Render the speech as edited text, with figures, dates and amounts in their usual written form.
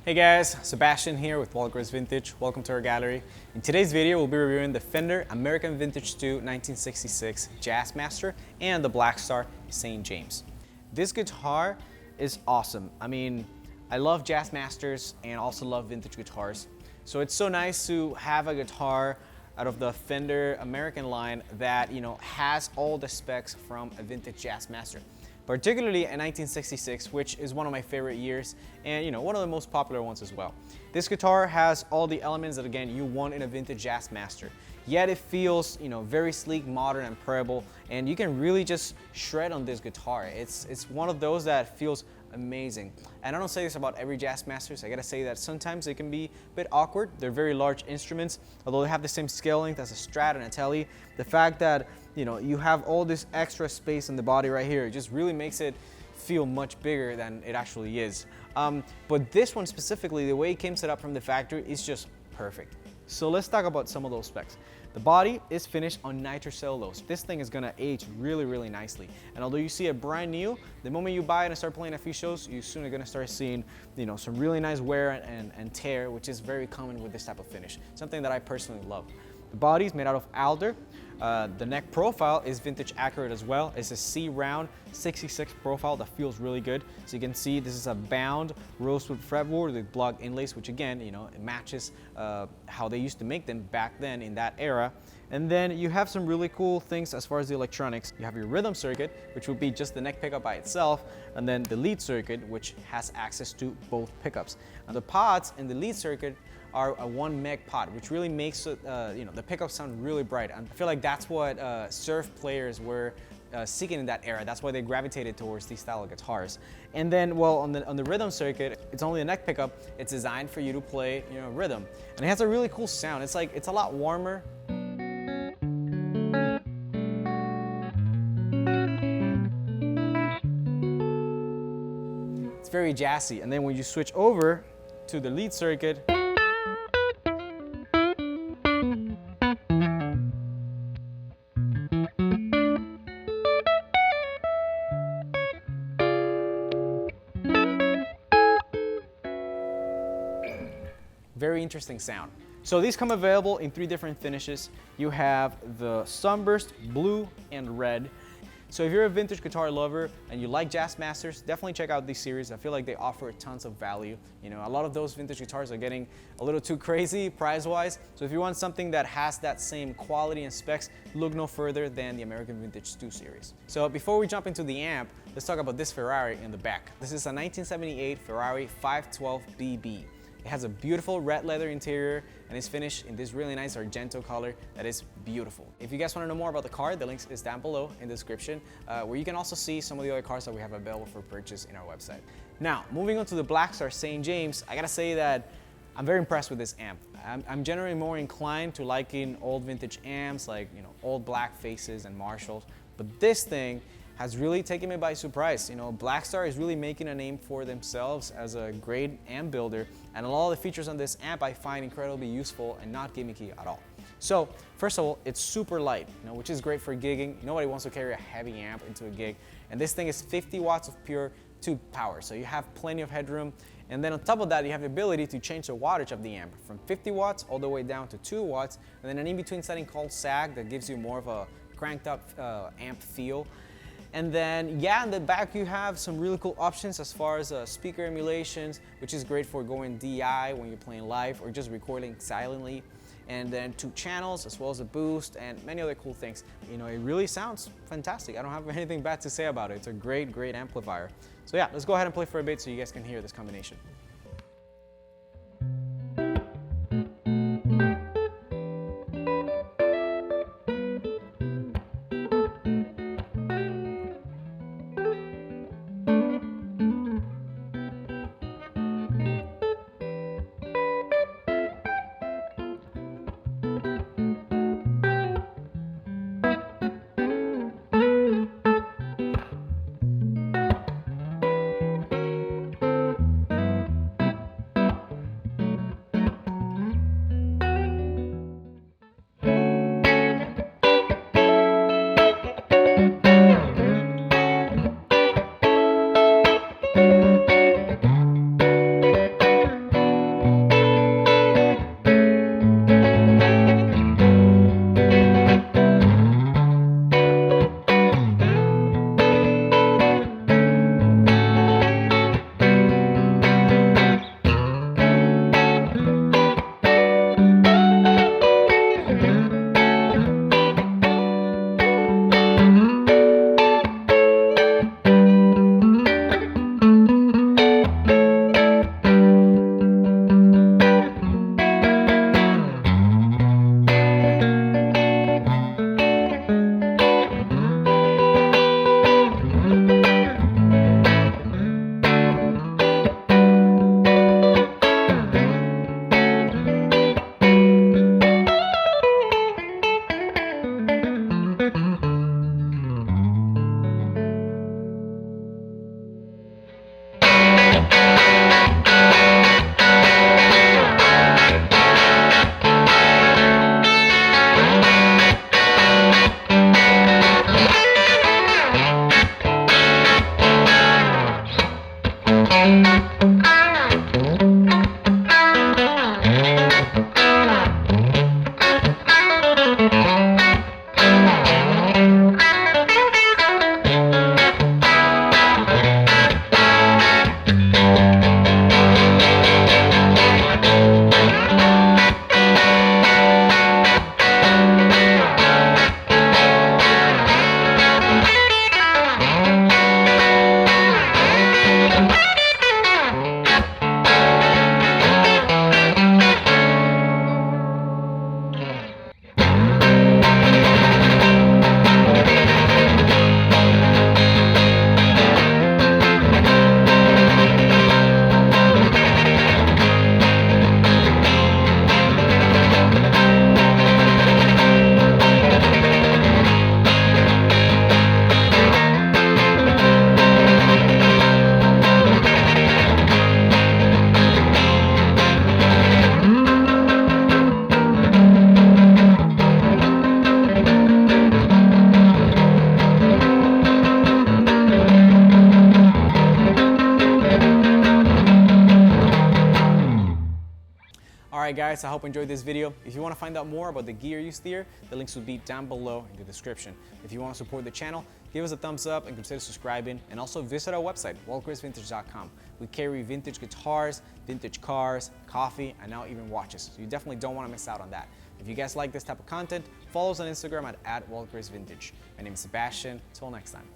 Hey guys, Sebastian here with Walker's Vintage. Welcome to our gallery. In today's video, we'll be reviewing the Fender American Vintage II 1966 Jazzmaster and the Blackstar St. James. This guitar is awesome. I mean, I love Jazzmasters and also love vintage guitars. So it's so nice to have a guitar out of the Fender American line that, has all the specs from a vintage Jazzmaster. Particularly in 1966, which is one of my favorite years and one of the most popular ones as well. This guitar has all the elements that again you want in a vintage Jazzmaster, yet it feels very sleek, modern, and playable, and you can really just shred on this guitar. It's one of those that feels amazing. And I don't say this about every Jazzmasters. I gotta say that sometimes they can be a bit awkward. They're very large instruments, although they have the same scale length as a Strat and a Tele. The fact that you have all this extra space in the body right here, it just really makes it feel much bigger than it actually is. But this one specifically, the way it came set up from the factory is just perfect. So let's talk about some of those specs. The body is finished on nitrocellulose. This thing is gonna age really, really nicely. And although you see it brand new, the moment you buy it and start playing a few shows, you soon are gonna start seeing some really nice wear and tear, which is very common with this type of finish. Something that I personally love. The body is made out of alder. The neck profile is vintage accurate as well. It's a C-round 66 profile that feels really good. So you can see this is a bound rosewood fretboard with block inlays, which again, it matches how they used to make them back then in that era. And then you have some really cool things as far as the electronics. You have your rhythm circuit, which would be just the neck pickup by itself, and then the lead circuit, which has access to both pickups. And the pods in the lead circuit are a 1 meg pod, which really makes the pickups sound really bright. And I feel like that's what surf players were seeking in that era. That's why they gravitated towards these style of guitars. And then, well, on the rhythm circuit, it's only a neck pickup. It's designed for you to play rhythm, and it has a really cool sound. It's a lot warmer. It's very jazzy. And then when you switch over to the lead circuit, very interesting sound. So these come available in 3 different finishes. You have the Sunburst, blue, and red. So if you're a vintage guitar lover and you like Jazzmasters, definitely check out these series. I feel like they offer tons of value. A lot of those vintage guitars are getting a little too crazy price-wise. So if you want something that has that same quality and specs, look no further than the American Vintage II series. So before we jump into the amp, let's talk about this Ferrari in the back. This is a 1978 Ferrari 512 BB. It has a beautiful red leather interior and is finished in this really nice Argento color that is beautiful. If you guys want to know more about the car, the link is down below in the description, where you can also see some of the other cars that we have available for purchase in our website. Now, moving on to the Blackstar St. James, I gotta say that I'm very impressed with this amp. I'm generally more inclined to liking old vintage amps like old black faces and Marshalls, but this thing has really taken me by surprise. Blackstar is really making a name for themselves as a great amp builder, and a lot of the features on this amp I find incredibly useful and not gimmicky at all. So, first of all, it's super light, which is great for gigging. Nobody wants to carry a heavy amp into a gig, and this thing is 50 watts of pure tube power, so you have plenty of headroom. And then on top of that, you have the ability to change the wattage of the amp from 50 watts all the way down to 2 watts, and then an in-between setting called sag that gives you more of a cranked up amp feel. And then, in the back you have some really cool options as far as speaker emulations, which is great for going DI when you're playing live or just recording silently. And then 2 channels as well as a boost and many other cool things. It really sounds fantastic. I don't have anything bad to say about it. It's a great, great amplifier. So yeah, let's go ahead and play for a bit so you guys can hear this combination. Alright guys, I hope you enjoyed this video. If you want to find out more about the gear used here, the links will be down below in the description. If you want to support the channel, give us a thumbs up and consider subscribing, and also visit our website, walkersvintage.com. We carry vintage guitars, vintage cars, coffee, and now even watches, so you definitely don't want to miss out on that. If you guys like this type of content, follow us on Instagram at @walkersvintage. My name is Sebastian. Till next time.